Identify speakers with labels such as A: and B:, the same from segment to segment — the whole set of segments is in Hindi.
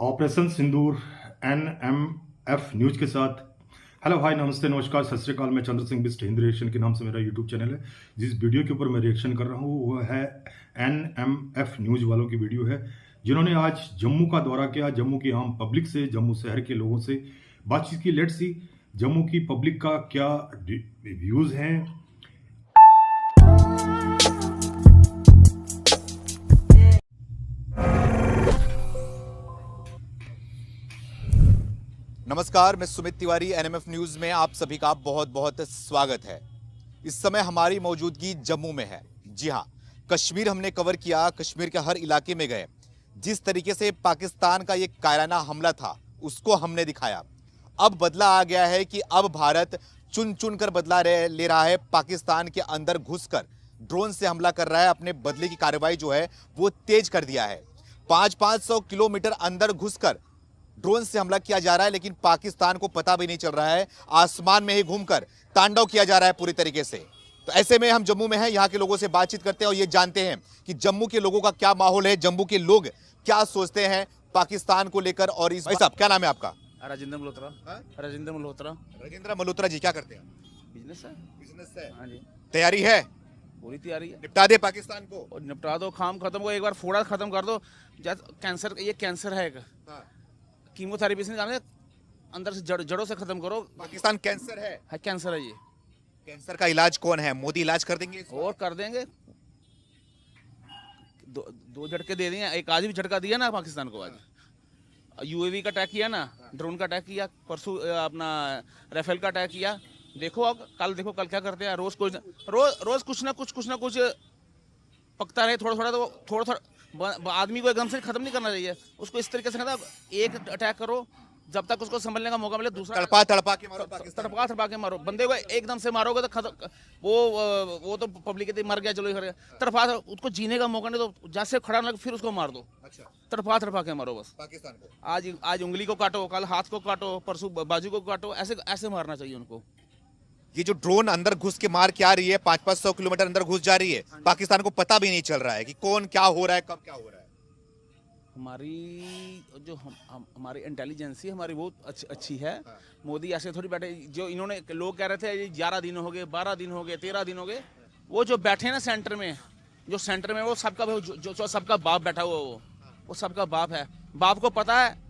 A: ऑपरेशन सिंदूर NMF न्यूज के साथ। हेलो हाय नमस्ते नमस्कार सत श्री अकाल। मैं चंद्र सिंह बिस्ट हिंद रिएक्शन के नाम से मेरा यूट्यूब चैनल है। जिस वीडियो के ऊपर मैं रिएक्शन कर रहा हूँ वह है NMF न्यूज वालों की वीडियो है, जिन्होंने आज जम्मू का दौरा किया, जम्मू की आम पब्लिक से, जम्मू शहर के लोगों से बातचीत की। लेट्स सी जम्मू की पब्लिक का क्या व्यूज हैं।
B: नमस्कार, मैं सुमित तिवारी। एनएमएफ न्यूज में आप सभी का बहुत बहुत स्वागत है। इस समय हमारी मौजूदगी जम्मू में है। जी हां, कश्मीर हमने कवर किया, कश्मीर के हर इलाके में गए। जिस तरीके से पाकिस्तान का ये कायराना हमला था उसको हमने दिखाया। अब बदला आ गया है कि अब भारत चुन चुन कर बदला ले रहा है। पाकिस्तान के अंदर घुसकर ड्रोन से हमला कर रहा है। अपने बदले की कार्रवाई जो है वो तेज कर दिया है। 500 किलोमीटर अंदर घुसकर ड्रोन से हमला किया जा रहा है, लेकिन पाकिस्तान को पता भी नहीं चल रहा है। आसमान में ही घूमकर तांडव किया जा रहा है पूरी तरीके से। तो ऐसे में हम जम्मू में हैं, यहाँ के लोगों से बातचीत करते हैं और ये जानते हैं कि जम्मू के लोगों का क्या माहौल है, जम्मू के लोग क्या सोचते हैं पाकिस्तान को लेकर। और इस भाई साहब, क्या नाम है आपका?
C: राजेंद्र मल्होत्रा। राजेंद्र मल्होत्रा।
B: राजेंद्र मल्होत्रा जी, क्या करते हैं?
C: बिजनेस है।
B: बिजनेस है।
C: हाँ जी,
B: तैयारी है?
C: पूरी तैयारी है।
B: निपटा दे पाकिस्तान को।
C: और निपटा दो, काम खत्म को, एक बार फोड़ा खत्म कर दो। कैंसर, ये कैंसर है एक, कीमोथेरेपी से निकालने, अंदर से जड़ों से खत्म करो।
B: पाकिस्तान कैंसर है?
C: कैंसर है ये।
B: कैंसर का इलाज कौन है? मोदी इलाज कर देंगे
C: और कर देंगे। दो झटके दे दिए, एक आज भी झटका दिया ना पाकिस्तान को। आज यूएवी का अटैक किया ना, ड्रोन का अटैक किया, परसों अपना राफेल का अटैक किया। देखो अब कल, देखो कल क्या करते हैं। रोज कुछ ना कुछ पकता रहे, थोड़ा थोड़ा आदमी को एकदम से खत्म नहीं करना चाहिए। उसको इस तरीके से करना, एक अटैक करो, जब तक उसको संभलने का मौका मिले दूसरा
B: तड़पा के मारो पाकिस्तान।
C: तड़पा के मारो। बंदे को एकदम से मारोगे तो वो तो पब्लिक के मर गया, चलो ही तड़पा, उसको जीने का मौका नहीं दो। जैसे खड़ा ना फिर उसको मार दो।
B: अच्छा,
C: तड़पा के मारो बस
B: पाकिस्तान को।
C: आज उंगली को काटो, कल हाथ को काटो, परसों बाजू को काटो। ऐसे मारना चाहिए उनको।
B: ये जो ड्रोन अंदर घुस के मार के आ रही है, 500 किलोमीटर अंदर घुस जा रही है, पाकिस्तान को पता भी नहीं चल रहा है कि कौन क्या हो रहा है, कब क्या हो रहा है।
C: हमारी इंटेलिजेंसी हमारी बहुत अच्छी है। मोदी ऐसे थोड़ी बैठे, जो इन्होंने लोग कह रहे थे 11 दिन हो गए, 12 दिन हो गए, 13 दिन हो गए। वो जो बैठे ना सेंटर में, वो सबका जो सबका बाप बैठा हुआ, वो सबका बाप है। बाप को पता है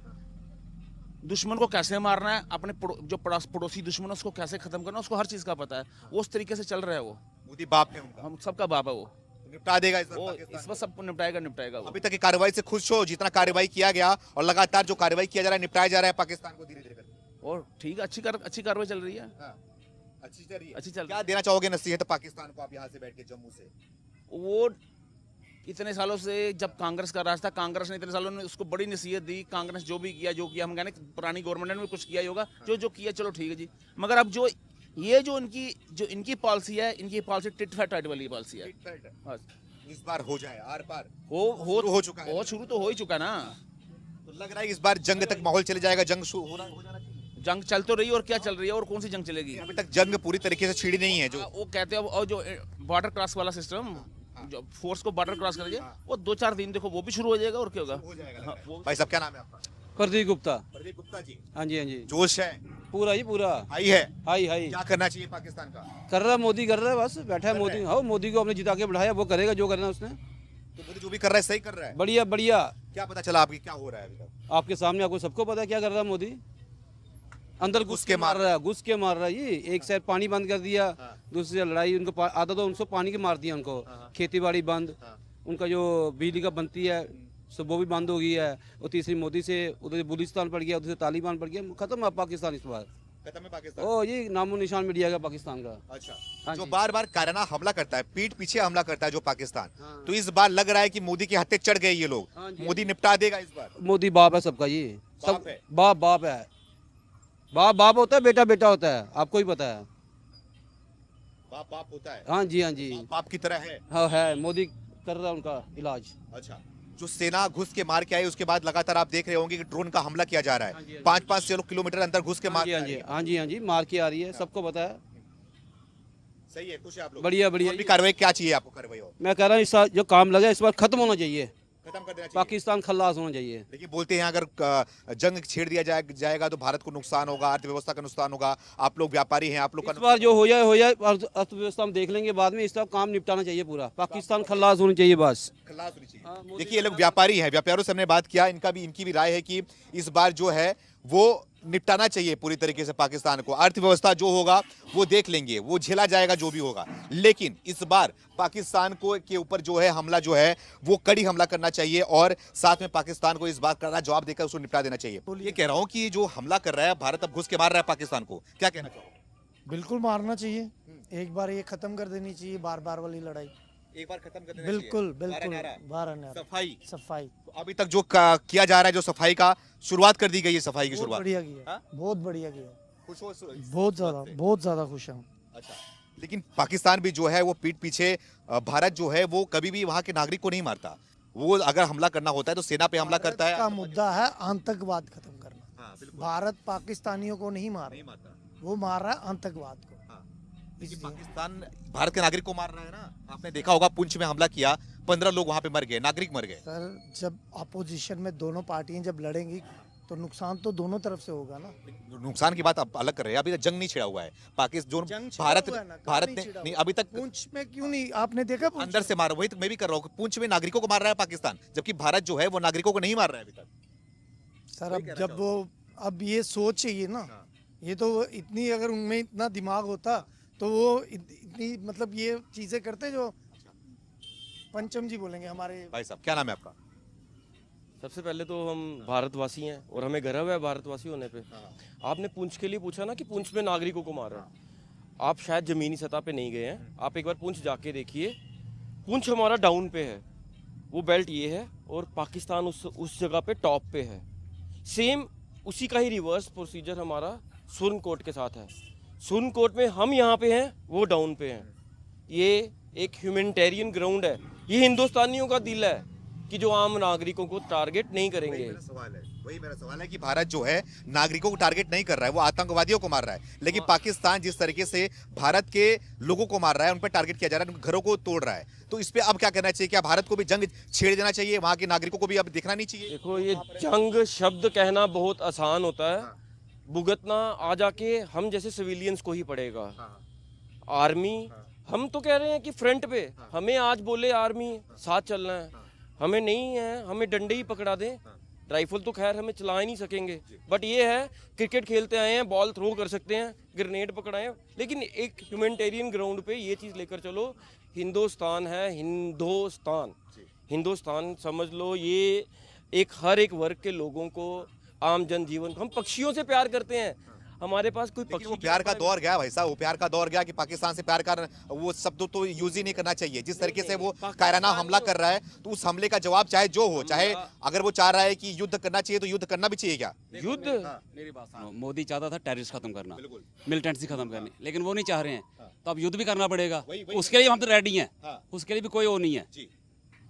C: दुश्मन को कैसे मारना है, अपने जो पड़ोसी दुश्मन है उसको कैसे खत्म करना, उसको हर चीज का पता है। वो उस तरीके से चल रहा है। वो
B: मोदी बाप है उनका,
C: हम सबका बाप है। वो
B: निपटा देगा इस
C: बार सबको निपटाएगा वो।
B: अभी तक की कार्रवाई से खुश हो? जितना कार्रवाई किया गया और लगातार जो कार्रवाई किया जा रहा है, निपटाया जा रहा है पाकिस्तान को धीरे धीरे।
C: और ठीक है, अच्छी कार्रवाई चल रही है।
B: अच्छी चल रही है।
C: अच्छी चल।
B: क्या देना चाहोगे नसीहत पाकिस्तान को आप यहाँ से बैठ के जम्मू से?
C: वो इतने सालों से, जब कांग्रेस का राज था, कांग्रेस ने इतने सालों में उसको बड़ी नसीहत दी। कांग्रेस जो भी किया हम कहने पुरानी गवर्नमेंट ने कुछ किया ही होगा, जो किया चलो ठीक है जी। मगर अब जो इनकी पॉलिसी है, इनकी पॉलिसी टिट फैट टाइट वाली पॉलिसी है।
B: इस बार हो जाए, आर पार
C: हो
B: चुका है।
C: शुरू तो हो ही चुका ना।
B: तो लग रहा है इस बार जंग तक माहौल चले जाएगा, जंग शुरू हो जाना चाहिए।
C: जंग चल तो रही है, और क्या चल रही है, और कौन सी जंग चलेगी?
B: अभी तक जंग पूरी तरीके से छिड़ी नहीं है। जो
C: वो कहते हैं, और जो बॉर्डर क्रॉस वाला सिस्टम, जो फोर्स को बॉर्डर क्रॉस करेंगे, वो 2-4 दिन देखो वो भी शुरू हो जाएगा। और क्या होगा?
B: भाई साहब, क्या नाम है आपका?
D: प्रदीप गुप्ता।
B: प्रदीप गुप्ता जी।
D: हाँ जी, हाँ जी।
B: जोश है
D: पूरा ही पूरा।
B: हाई है।
D: हाई
B: क्या करना चाहिए पाकिस्तान का?
D: कर रहा है मोदी, कर रहा है, बस बैठा है मोदी। हाँ, मोदी को अपने जिता के बढ़ाया, वो करेगा जो करना है उसने।
B: तो मोदी जो भी कर रहा है सही कर रहा है।
D: बढ़िया बढ़िया।
B: क्या पता चला आपकी क्या हो रहा है अभी तक?
D: आपके सामने, आपको सबको पता है क्या कर रहा है मोदी। अंदर घुस के मार रहा है। ये एक साइड पानी बंद कर दिया, दूसरी साइड लड़ाई। उनको आता तो उनको पानी के मार दिया, उनको खेती बाड़ी बंद, उनका जो बिजली का बनती है सब वो भी बंद हो गई है। और तीसरी मोदी से उधर बुलिस्तान पड़ गया, उधर से तालिबान पड़ गया, खत्म है पाकिस्तान इस बार।
B: खत्म है पाकिस्तान।
D: ओ, ये नामो निशान मिट जाएगा पाकिस्तान का।
B: अच्छा,
D: हाँ
B: जो
D: जी।
B: बार बार कायराना हमला करता है, पीठ पीछे हमला करता है जो पाकिस्तान, तो इस बार लग रहा है कि मोदी के हत्थे चढ़ गए ये लोग।
D: हाँ जी।
B: मोदी निपटा देगा इस बार।
D: मोदी बाप है सबका। ये
B: बाप
D: सब
B: है।
D: बाप है। बाप होता है, बेटा होता है, आपको ही पता है।
B: बाप होता है।
D: हाँ जी, हाँ जी।
B: बाप की तरह है।
D: हाँ है, मोदी कर रहा है उनका इलाज।
B: अच्छा, जो सेना घुस के मार के आई, उसके बाद लगातार आप देख रहे होंगे कि ड्रोन का हमला किया जा रहा
D: हाँ जी,
B: है।
D: हाँ जी।
B: 500 किलोमीटर अंदर घुस के मार के आ रही है।
D: हाँ जी, मार के आ रही है, सबको पता है।
B: सही है, खुश है आप लोग?
D: बढ़िया
B: और भी कार्रवाई क्या चाहिए आपको? कार्रवाई और
D: मैं कह रहा हूँ इस बार जो काम लगा इस बार खत्म होना चाहिए।
B: खत्म कर देना चाहिए।
D: पाकिस्तान खल्लास होना चाहिए।
B: देखिए बोलते हैं अगर जंग छेड़ दिया जाएगा तो भारत को नुकसान होगा, अर्थव्यवस्था का नुकसान होगा। आप लोग व्यापारी हैं, आप लोग
D: इस बार जो हो जाए अर्थव्यवस्था हम देख लेंगे बाद में। इसका काम निपटाना चाहिए पूरा। पाकिस्तान खल्लास होनी चाहिए बस।
B: खल्लास होनी चाहिए।
D: हाँ,
B: देखिए ये लोग व्यापारी हैं, व्यापारियों से हमने बात किया, इनकी भी राय है कि इस बार जो है वो निपटाना चाहिए पूरी तरीके से पाकिस्तान को। अर्थव्यवस्था जो होगा वो देख लेंगे, वो झेला जाएगा जो भी होगा, लेकिन इस बार पाकिस्तान को के ऊपर जो है हमला जो है वो कड़ी हमला करना चाहिए और साथ में पाकिस्तान को इस बात का जवाब देकर उसको निपटा देना चाहिए। ये कह रहा हूं कि जो हमला कर रहा है भारत, अब घुस के मार रहा है पाकिस्तान को, क्या कहना चाहोगे?
E: बिल्कुल मारना चाहिए। एक बार ये खत्म कर देनी चाहिए, बार बार वाली लड़ाई।
B: एक बार खत्म कर देना
E: बिल्कुल
B: चाहिए।
E: बिल्कुल बारह नारा।
B: सफाई
E: सफाई
B: अभी तक जो किया जा रहा है, जो सफाई का शुरुआत कर दी गई है, सफाई की
E: बहुत
B: शुरुआत
E: बढ़िया किया,
B: हाँ?
E: बहुत बढ़िया किया,
B: खुश हो
E: बहुत ज्यादा खुश हूँ।
B: अच्छा, लेकिन पाकिस्तान भी जो है वो पीठ पीछे भारत जो है वो कभी भी वहां के नागरिक को नहीं मारता। वो अगर हमला करना होता है तो सेना पे हमला करता है।
E: का मुद्दा है आतंकवाद खत्म करना।
B: हाँ, बिल्कुल।
E: भारत पाकिस्तानियों को नहीं मार
B: नहीं
E: रहा,
B: मारता।
E: वो मार रहा है आतंकवाद को।
B: हाँ। लेकिन
E: इसलिए
B: पाकिस्तान भारत के नागरिक को मार रहा है ना। आपने देखा होगा पुंछ में हमला किया, 15 लोग वहां पे मर गए, नागरिक मर गए।
E: सर जब अपोजिशन में दोनों पार्टियां जब लड़ेंगी तो नुकसान तो दोनों तरफ से होगा ना।
B: नुकसान की बात आप अलग कर रहे हैं, अभी तक जंग नहीं छिड़ा हुआ है। पाकिस्तान
E: जंग छिड़ा
B: भारत
E: हुआ है ना, कहाँ
B: भारत
E: नहीं
B: ने
E: छिड़ा
B: नहीं
E: हुआ?
B: अभी तक
E: पुंछ में क्यों नहीं आपने देखा? पुंछ
B: अंदर से मारा, वही तो मैं भी कर रहा हूँ। पुंछ में नागरिकों को मार रहा है पाकिस्तान, जबकि भारत जो है वो नागरिकों को नहीं मार रहा है अभी तक।
E: सर अब जब वो अब ये सोच चाहिए ना, ये तो इतनी अगर उनमें इतना दिमाग होता तो वो इतनी मतलब ये चीजें करते जो पंचम जी बोलेंगे हमारे।
B: भाई साहब क्या नाम है आपका?
F: सबसे पहले तो हम भारतवासी हैं और हमें गर्व है भारतवासी होने पे। आपने पुंछ के लिए पूछा ना कि पुंछ में नागरिकों को मारा। आप शायद जमीनी सतह पे नहीं गए हैं, आप एक बार पुंछ जाके देखिए। पुंछ हमारा डाउन पे है, वो बेल्ट ये है, और पाकिस्तान उस जगह पे टॉप पे है। सेम उसी का ही रिवर्स प्रोसीजर हमारा सुरनकोट के साथ है। सुरनकोट में हम यहाँ पे हैं, वो डाउन पे हैं। ये एक ह्यूमैनिटेरियन ग्राउंड है, ये हिंदुस्तानियों का दिल है कि जो आम नागरिकों को टारगेट नहीं करेंगे।
B: वही मेरा सवाल है कि भारत जो है नागरिकों को टारगेट नहीं कर रहा है, वो आतंकवादियों को मार रहा है। लेकिन पाकिस्तान जिस तरीके से भारत के लोगों को मार रहा है, उन पर टारगेट किया जा रहा है, उनके घरों को तोड़ रहा है, तो इस पे अब क्या करना चाहिए? क्या भारत को भी जंग छेड़ देना चाहिए? वहां के नागरिकों को भी अब देखना नहीं चाहिए?
F: देखो, ये जंग शब्द कहना बहुत आसान होता है, भुगतना आ जाके हम जैसे सिविलियंस को ही पड़ेगा। आर्मी, हम तो कह रहे हैं कि फ्रंट पे हमें आज बोले आर्मी साथ चलना है, हमें नहीं है, हमें डंडे ही पकड़ा दें। राइफल तो खैर हमें चला ही नहीं सकेंगे, बट ये है क्रिकेट खेलते आए हैं, बॉल थ्रो कर सकते हैं, ग्रेनेड पकड़ाएं, लेकिन एक ह्यूमैनिटेरियन ग्राउंड पे ये चीज़ लेकर चलो। हिंदुस्तान है, हिंदुस्तान समझ लो, ये एक हर एक वर्ग के लोगों को, आम जनजीवन को, हम पक्षियों से प्यार करते हैं, हमारे पास कोई
B: लेकिन
F: पक्षी
B: वो प्यार का दौर गया भाई साहब, वो प्यार का दौर गया कि पाकिस्तान से प्यार कर, वो शब्द तो यूज ही नहीं करना चाहिए। जिस तरीके से वो कायराना हमला कर रहा है, तो उस हमले का जवाब चाहे जो हो, चाहे अगर वो चाह रहा है कि युद्ध करना चाहिए तो युद्ध करना भी चाहिए। क्या
F: युद्ध?
G: मेरी बात सुनो, मोदी चाहता था टेररिस्ट खत्म करना, मिलिटेंसी खत्म करनी, लेकिन वो नहीं चाह रहे हैं, तो अब युद्ध भी करना पड़ेगा। उसके लिए हम तो रेडी हैं, उसके लिए भी कोई वो नहीं है,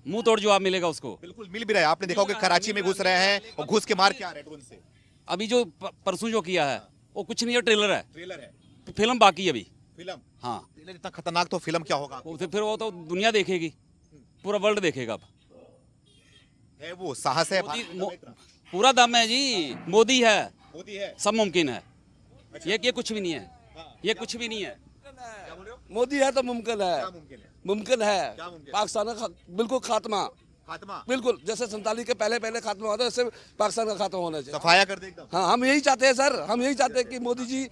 G: मुंह तोड़ जवाब मिलेगा उसको।
B: बिल्कुल मिल भी रहा है। आपने देखा होगा कराची में घुस रहे हैं और घुस के मार के आ रहे हैं ड्रोन से।
G: अभी जो परसों जो किया है वो कुछ नहीं है, ट्रेलर है,
B: ट्रेलर है,
G: फिल्म बाकी है अभी।
B: फिल्म।
G: हाँ,
B: ट्रेलर इतना खतरनाक तो फिल्म क्या होगा?
G: फिर वो तो दुनिया देखेगी, पूरा वर्ल्ड देखेगा। अब
B: है वो साहस है,
G: पूरा दम है जी, मोदी है,
B: मोदी है,
G: सब मुमकिन है। ये कुछ भी नहीं है, ये कुछ भी नहीं है।
H: मोदी है तो मुमकिन है, मुमकिन है। पाकिस्तान का बिल्कुल खात्मा, बिल्कुल जैसे 47 के पहले खात्मा हुआ था, वैसे पाकिस्तान का खात्मा होना चाहिए।
B: सफाया कर दे एकदम।
H: हाँ, हम यही चाहते हैं सर, हम यही चाहते हैं कि मोदी जी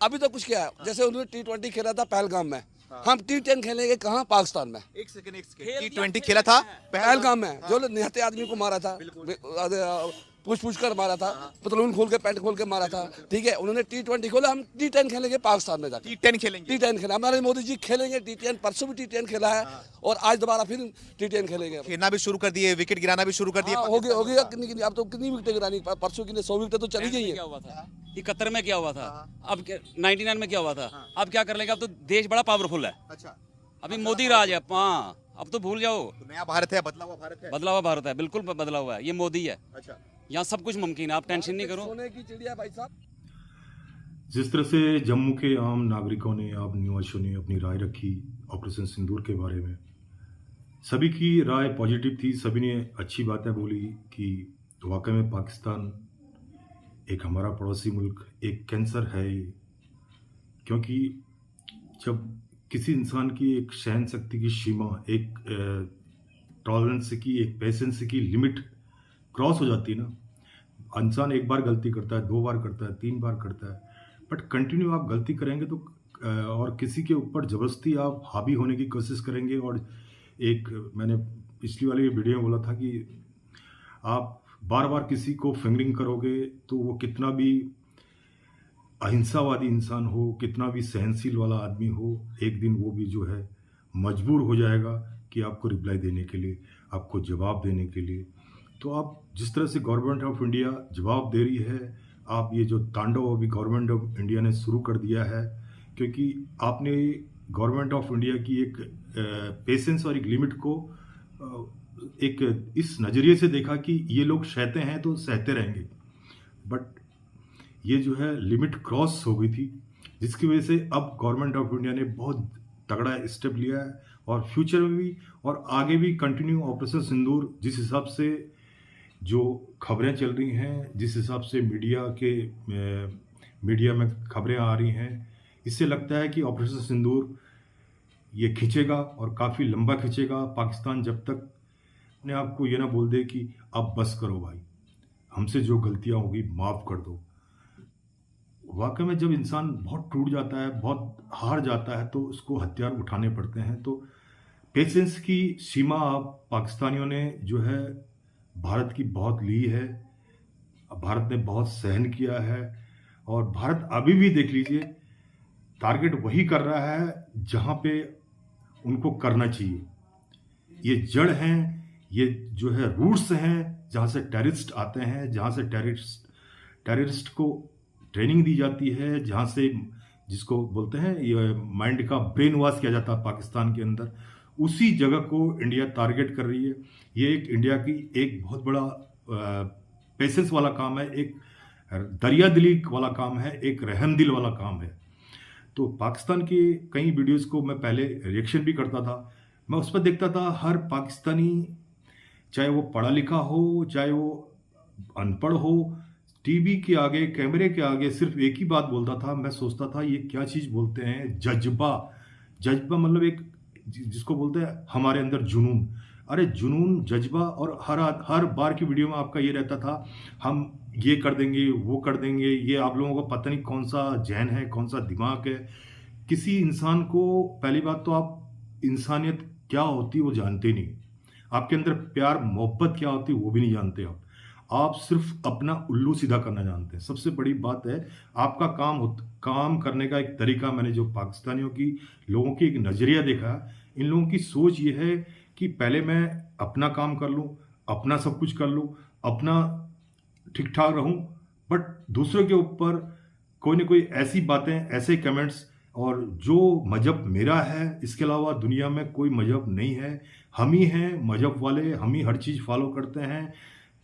H: अभी तो कुछ किया है। जैसे उन्होंने T20 खेला था पहलगाम में, हम T10 खेलेंगे कहाँ? पाकिस्तान में।
B: एक सेकंड T20 खेला था
H: पहलगाम में, जो निहत्थे आदमी को मारा था, पूछ कर मारा था, पतलून खोल के पैंट खोल के मारा था, ठीक है। उन्होंने T20 खोला, हम T10 खेलेंगे पाकिस्तान में जाकर।
B: T10 खेलेंगे,
H: T10 खेला हमारे मोदी जी, खेलेंगे T10। परसों भी T10 खेला है और आज दोबारा फिर T10 खेलेंगे।
B: खेलना भी शुरू कर दिए, विकेट गिराना भी शुरू कर दिए।
H: हो गया कितनी, अब तो कितनी विकेट गिरानी? परसों की 100 विकेट तो चली गई है।
G: क्या हुआ था 71 में, क्या हुआ था, अब 99 में क्या हुआ था, अब क्या कर लेगा? अब तो देश बड़ा पावरफुल है,
B: अच्छा,
G: अभी मोदी राज है। हाँ, अब तो भूल जाओ,
B: तो नया भारत है, बदला हुआ भारत है।
G: बदला हुआ भारत है, बिल्कुल बदला हुआ है, ये मोदी है।
B: अच्छा,
G: यहाँ सब कुछ मुमकिन है, आप टेंशन नहीं करो।
H: सोने की चिड़िया भाई साहब।
A: जिस तरह से जम्मू के आम नागरिकों ने, आप निवासियों ने अपनी राय रखी ऑपरेशन सिंदूर के बारे में, सभी की राय पॉजिटिव थी, सभी ने अच्छी बातें बोली कि वाकई में पाकिस्तान एक हमारा पड़ोसी मुल्क एक कैंसर है ये। क्योंकि जब किसी इंसान की एक सहन शक्ति की सीमा, एक टॉलरेंस की, एक पेशेंस की लिमिट क्रॉस हो जाती है ना, इंसान एक बार गलती करता है, 2 बार करता है, 3 बार करता है, बट कंटिन्यू आप गलती करेंगे तो और किसी के ऊपर ज़बरदस्ती आप हावी होने की कोशिश करेंगे। और एक मैंने पिछली वाली वीडियो में बोला था कि आप बार बार किसी को फिंगरिंग करोगे तो वो कितना भी अहिंसावादी इंसान हो, कितना भी सहनशील वाला आदमी हो, एक दिन वो भी जो है मजबूर हो जाएगा कि आपको रिप्लाई देने के लिए, आपको जवाब देने के लिए। तो आप जिस तरह से गवर्नमेंट ऑफ इंडिया जवाब दे रही है, आप ये जो तांडव अभी गवर्नमेंट ऑफ इंडिया ने शुरू कर दिया है, क्योंकि आपने गवर्नमेंट ऑफ इंडिया की एक पेशेंस और एक लिमिट को एक इस नज़रिए से देखा कि ये लोग सहते हैं तो सहते रहेंगे, बट ये जो है लिमिट क्रॉस हो गई थी, जिसकी वजह से अब गवर्नमेंट ऑफ इंडिया ने बहुत तगड़ा स्टेप लिया है और फ्यूचर में भी और आगे भी कंटिन्यू ऑपरेशन सिंदूर, जिस हिसाब से जो खबरें चल रही हैं, जिस हिसाब से मीडिया में खबरें आ रही हैं, इससे लगता है कि ऑपरेशन सिंदूर ये खींचेगा और काफ़ी लंबा खींचेगा। पाकिस्तान जब तक अपने आप को ये ना बोल दे कि अब बस करो भाई, हमसे जो गलतियां होगी माफ़ कर दो। वाकई में जब इंसान बहुत टूट जाता है, बहुत हार जाता है, तो उसको हथियार उठाने पड़ते हैं। तो पेशेंस की सीमा आप पाकिस्तानियों ने जो है भारत की बहुत ली है, भारत ने बहुत सहन किया है और भारत अभी भी देख लीजिए टारगेट वही कर रहा है जहां पे उनको करना चाहिए। ये जड़ हैं, ये जो है रूट्स हैं जहां से टेररिस्ट आते हैं, जहां से टेररिस्ट को ट्रेनिंग दी जाती है, जहां से जिसको बोलते हैं ये माइंड का ब्रेन वॉश किया जाता है पाकिस्तान के अंदर, उसी जगह को इंडिया टारगेट कर रही है। ये एक इंडिया की एक बहुत बड़ा पेशेंस वाला काम है, एक दरिया दिली वाला काम है, एक रहम दिल वाला काम है। तो पाकिस्तान के कई वीडियोस को मैं पहले रिएक्शन भी करता था, मैं उस पर देखता था हर पाकिस्तानी, चाहे वो पढ़ा लिखा हो, चाहे वो अनपढ़ हो, टीवी के आगे, कैमरे के आगे सिर्फ एक ही बात बोलता था। मैं सोचता था ये क्या चीज़ बोलते हैं, जज्बा। जज्बा मतलब एक जिसको बोलते हैं हमारे अंदर जुनून। अरे जुनून, जज्बा, और हर बार की वीडियो में आपका ये रहता था हम ये कर देंगे, वो कर देंगे। ये आप लोगों को पता नहीं कौन सा जहन है, कौन सा दिमाग है। किसी इंसान को, पहली बात तो आप इंसानियत क्या होती है वो जानते नहीं, आपके अंदर प्यार मोहब्बत क्या होती है वो भी नहीं जानते। आप सिर्फ अपना उल्लू सीधा करना जानते हैं। सबसे बड़ी बात है आपका काम करने का एक तरीका। मैंने जो पाकिस्तानियों की लोगों की एक नज़रिया देखा, इन लोगों की सोच ये है कि पहले मैं अपना काम कर लूँ, अपना सब कुछ कर लूँ, अपना ठीक ठाक रहूँ, बट दूसरों के ऊपर कोई ना कोई ऐसी बातें, ऐसे कमेंट्स, और जो मजहब मेरा है इसके अलावा दुनिया में कोई मजहब नहीं है, हम ही हैं मजहब वाले, हम ही हर चीज़ फॉलो करते हैं।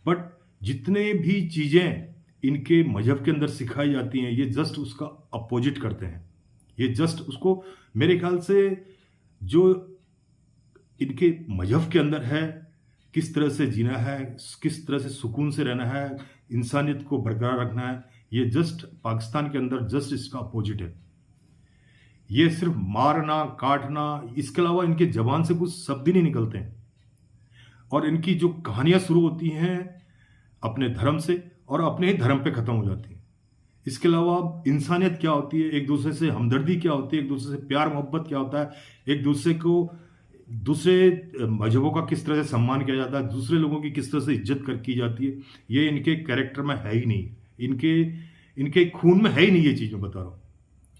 A: बट जितने भी चीज़ें इनके मजहब के अंदर सिखाई जाती हैं, ये जस्ट उसका अपोजिट करते हैं। ये जस्ट उसको, मेरे ख्याल से जो इनके मजहब के अंदर है, किस तरह से जीना है, किस तरह से सुकून से रहना है, इंसानियत को बरकरार रखना है, ये जस्ट पाकिस्तान के अंदर जस्ट इसका अपोजिट है। ये सिर्फ मारना, काटना, इसके अलावा इनके जबान से कुछ शब्द ही नहीं निकलते हैं। और इनकी जो कहानियां शुरू होती हैं अपने धर्म से और अपने ही धर्म पे खत्म हो जाती हैं। इसके अलावा इंसानियत क्या होती है, एक दूसरे से हमदर्दी क्या होती है, एक दूसरे से प्यार मोहब्बत क्या होता है, एक दूसरे को, दूसरे मजहबों का किस तरह से सम्मान किया जाता है, दूसरे लोगों की किस तरह से इज्जत की जाती है, ये इनके कैरेक्टर में है ही नहीं, इनके खून में है ही नहीं ये चीज़। मैं बता रहा हूँ,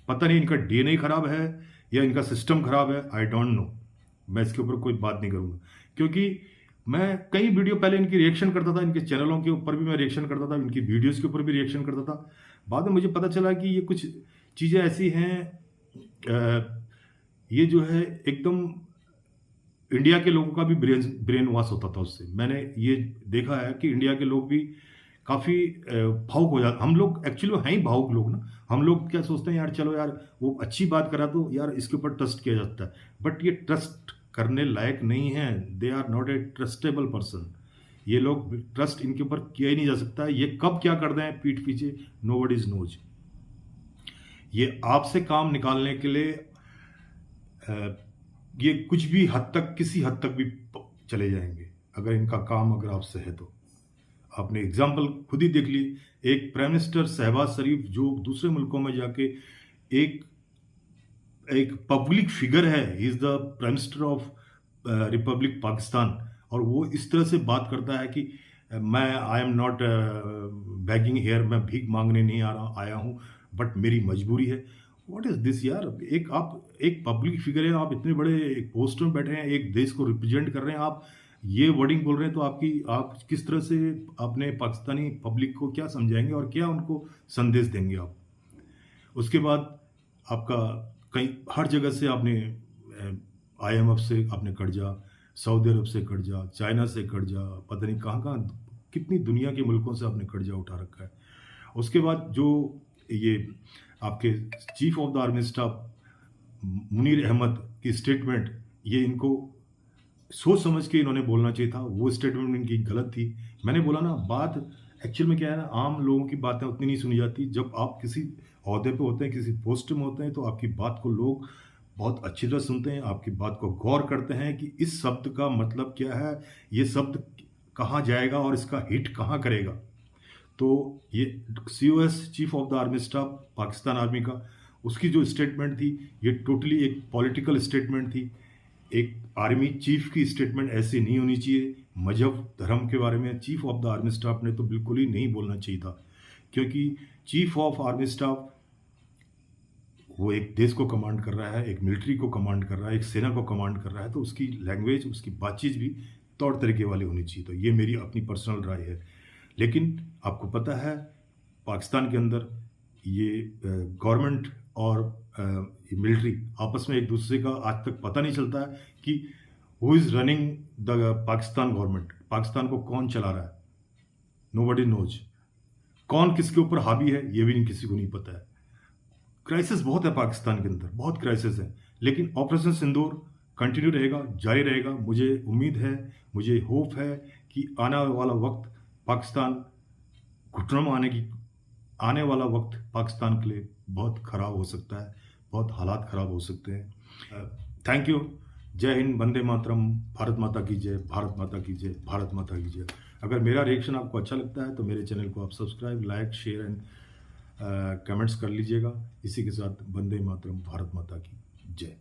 A: पता नहीं इनका डीएनए खराब है या इनका सिस्टम खराब है, आई डोंट नो। मैं इसके ऊपर कोई बात नहीं करूँगा, क्योंकि मैं कई वीडियो पहले इनकी रिएक्शन करता था, इनके चैनलों के ऊपर भी मैं रिएक्शन करता था, इनकी वीडियोस के ऊपर भी रिएक्शन करता था। बाद में मुझे पता चला कि ये कुछ चीज़ें ऐसी हैं, ये जो है एकदम इंडिया के लोगों का भी ब्रेन वॉश होता था उससे। मैंने ये देखा है कि इंडिया के लोग भी काफ़ी भावुक हो जाते। हम लोग एक्चुअली हैं ही भावुक लोग ना। हम लोग क्या सोचते हैं, यार चलो यार वो अच्छी बात करा तो यार इसके ऊपर ट्रस्ट किया जाता है, बट ये ट्रस्ट करने लायक नहीं हैं, they are not a trustable person. ये लोग ट्रस्ट इनके ऊपर किया ही नहीं जा सकता। ये कब क्या कर दें पीठ पीछे, नोबडी नोज। ये आपसे काम निकालने के लिए ये कुछ भी हद तक, किसी हद तक भी चले जाएंगे अगर इनका काम अगर आपसे है तो। आपने एग्जाम्पल खुद ही देख ली, एक प्राइम मिनिस्टर शहबाज शरीफ जो दूसरे मुल्कों में जाके एक पब्लिक फिगर है, he is the prime minister of Republic Pakistan, और वो इस तरह से बात करता है कि मैं I am not begging here, मैं भीख मांगने नहीं आया हूँ, बट मेरी मजबूरी है। व्हाट इज दिस यार? आप एक पब्लिक फिगर है, आप इतने बड़े एक पोस्ट में बैठे हैं, एक देश को रिप्रेजेंट कर रहे हैं, आप ये वर्डिंग बोल रहे हैं, तो आप किस तरह से अपने पाकिस्तानी पब्लिक को क्या समझाएंगे और क्या उनको संदेश देंगे आप? उसके बाद आपका कहीं हर जगह से आपने IMF से आपने कर्जा, सऊदी अरब से कर्जा, चाइना से कर्जा, पता नहीं कहाँ कितनी दुनिया के मुल्कों से आपने कर्जा उठा रखा है। उसके बाद जो ये आपके chief of the army staff Munir Ahmed की स्टेटमेंट, ये इनको सोच समझ के इन्होंने बोलना चाहिए था, वो स्टेटमेंट इनकी गलत थी। मैंने बोला ना, बात एक्चुअल में क्या है ना, आम लोगों की बातें उतनी नहीं सुनी जाती। जब आप किसी ओहदे पे होते हैं, किसी पोस्ट में होते हैं, तो आपकी बात को लोग बहुत अच्छी तरह सुनते हैं, आपकी बात को गौर करते हैं कि इस शब्द का मतलब क्या है, ये शब्द कहाँ जाएगा और इसका हिट कहाँ करेगा। तो ये COS chief of the army staff Pakistan army का, उसकी जो स्टेटमेंट थी, ये टोटली एक पॉलिटिकल स्टेटमेंट थी। एक आर्मी चीफ की स्टेटमेंट ऐसी नहीं होनी चाहिए। मजहब धर्म के बारे में chief of the army staff ने तो बिल्कुल ही नहीं बोलना चाहिए था, क्योंकि चीफ ऑफ आर्मी स्टाफ वो एक देश को कमांड कर रहा है, एक मिलिट्री को कमांड कर रहा है, एक सेना को कमांड कर रहा है, तो उसकी लैंग्वेज, उसकी बातचीत भी तौर तरीके वाली होनी चाहिए। तो ये मेरी अपनी पर्सनल राय है। लेकिन आपको पता है पाकिस्तान के अंदर ये गवर्नमेंट और मिलिट्री आपस में एक दूसरे का आज तक पता नहीं चलता है कि who is running the Pakistan government, Pakistan को कौन चला रहा है, नोबडी नोज। कौन किसके ऊपर हावी है ये भी किसी को नहीं पता है। क्राइसिस बहुत है पाकिस्तान के अंदर, बहुत क्राइसिस है, लेकिन ऑपरेशन सिंदूर कंटिन्यू रहेगा, जारी रहेगा। मुझे उम्मीद है, मुझे होप है कि आने वाला वक्त पाकिस्तान घुटनों में आने वाला वक्त पाकिस्तान के लिए बहुत ख़राब हो सकता है, बहुत हालात ख़राब हो सकते हैं। Thank you. जय हिंद, वंदे मातरम, भारत माता की जय, भारत माता की जय, भारत माता की जय। अगर मेरा रिएक्शन आपको अच्छा लगता है तो मेरे चैनल को आप subscribe, like, share and comments कर लीजिएगा। इसी के साथ वंदे मातरम, भारत माता की जय।